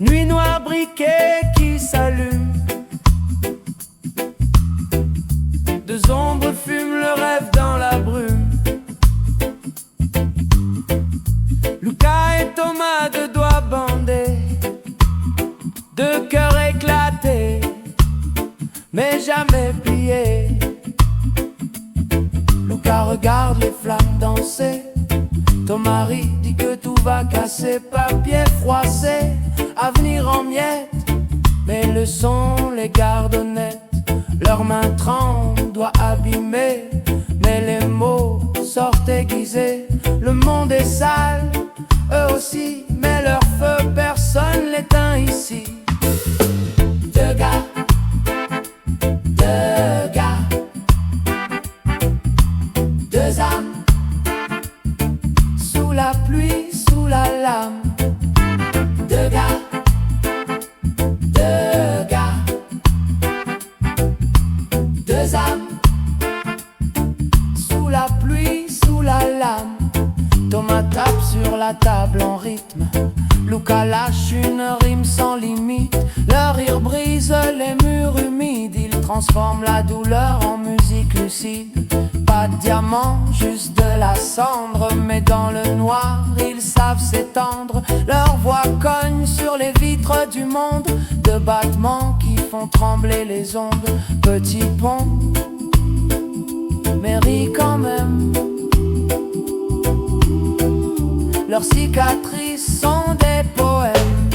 Nuit noire briquet qui s'allume. Deux ombres fument le rêve dans la brume. Luca et Thomas, deux doigts bandés, deux cœurs éclatés, mais jamais pliés. Luca regarde les flammes danser. Thomas rit, dit que tout va casser. Papier froissé, avenir en miettes, mais le son les garde honnêtes. Leurs mains tremblent, doigts abîmés, mais les mots sortent aiguisés. Le monde est sale, eux aussi, mais leur feu personne l'éteint ici. Deux gars, deux âmes, sous la pluie, sous la lame. Deux gars, deux âmes, sous la pluie, sous la lame. Thomas tape sur la table en rythme. Luca lâche une rime sans limite. Leur rire brise les murs humides. Ils transforment la douleur en musique lucide. Pas de diamant, juste de la cendre, mais dans le noir, ils savent s'étendre. Leur voix cogne sur les vitres du monde, de battements qui font trembler les ondes. Petit pont, mais rit quand même. Leurs cicatrices sont des poèmes.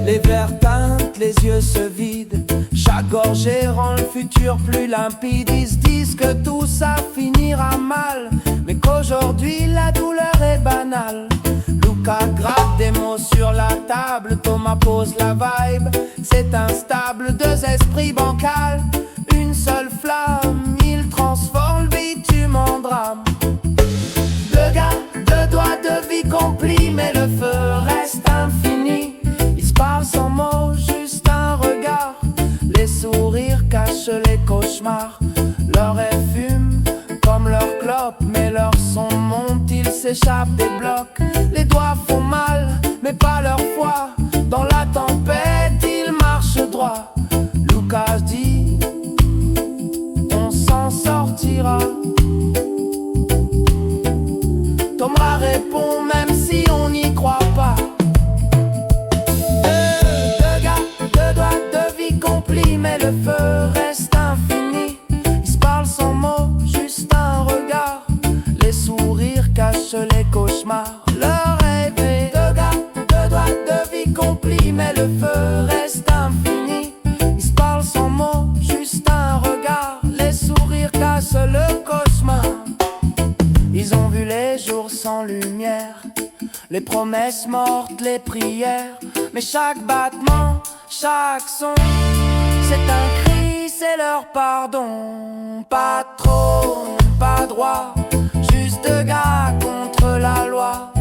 Les verres teintent, les yeux se vident. Chaque gorgée rend le futur plus limpide. Ils se disent que tout ça finira mal, mais qu'aujourd'hui la douleur est banale. Luca gratte des mots sur la table. Thomas pose la vibe. C'est instable, deux esprits bancals, une seule flamme. Ils transforment le bitume en drame. Deux gars, deux doigts de vie complis, mais le feu reste infini. Ils se parlent sans mots, juste un regard. Les sourires cachent les cauchemars. Leur rêve fume comme leur clope, mais leur son monte, ils s'échappent des blocs. Les doigts font mal, mais pas leur foi. Dans la tempête, ils marchent droit. Lucas dit, on s'en sortira. Thomas répond, même si on n'y croit pas. Deux gars, deux doigts de vie complis, mais le feu reste infini. Ils se parlent sans mots, juste un regard. Les sourires cachent les cauchemars. Leur rêve est deux gars, deux doigts de vie complis, mais le feu reste infini. Ils se parlent sans mots, juste un regard. Les sourires cachent le cauchemar. Ils ont vu les jours sans lumière, les promesses mortes, les prières. Mais chaque battement, chaque son, c'est un cri, c'est leur pardon. Pas de trône, pas droit, juste deux gars contre la loi.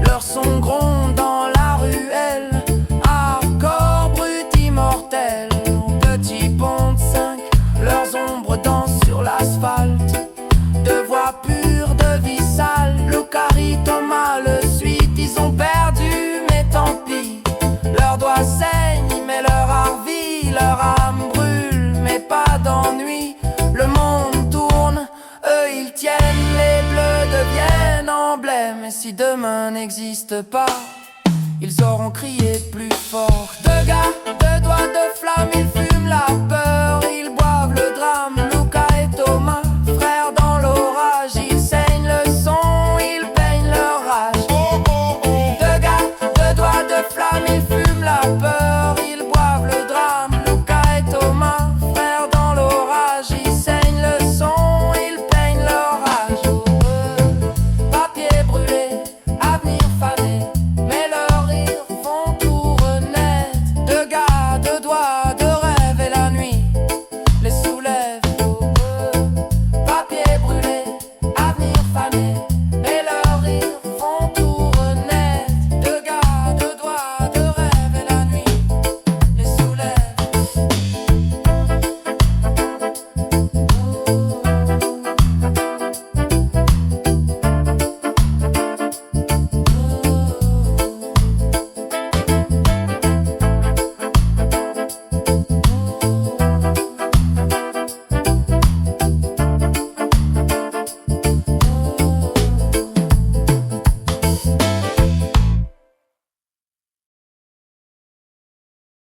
Leur son gronde dans la ruelle, hardcore, brut, immortel. Petit pont de 5, leurs ombres dansent sur l'asphalte. De voix pure, de vie sale, Lucari, Thomas le suite. Ils ont perdu, mais tant pis. Leurs doigts saignent, mais leur art vit. Leur âme brûle, mais pas d'ennui. Le monde tourne, eux ils tiennent. Les bleus deviennent emblèmes. Et si demain n'existe pas, ils auront crié plus fort. Deux gars, deux doigts de flamme, ils fuient.